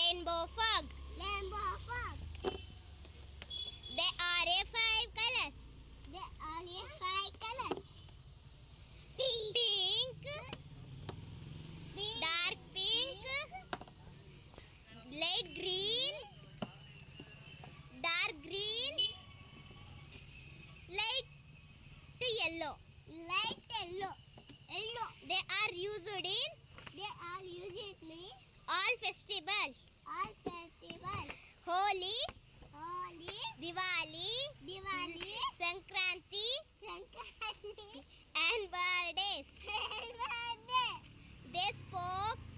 Rainbow fog. Rainbow fog. There are a 5 colors. There are a 5 colors. Pink, dark pink, light green, dark green, light yellow. Light yellow. Yellow. They are used in They are usually all festivals. all festivals. Holi, Holi, Diwali, Diwali, Sankranti, Sankranti, and birthdays. and birthday. They spoke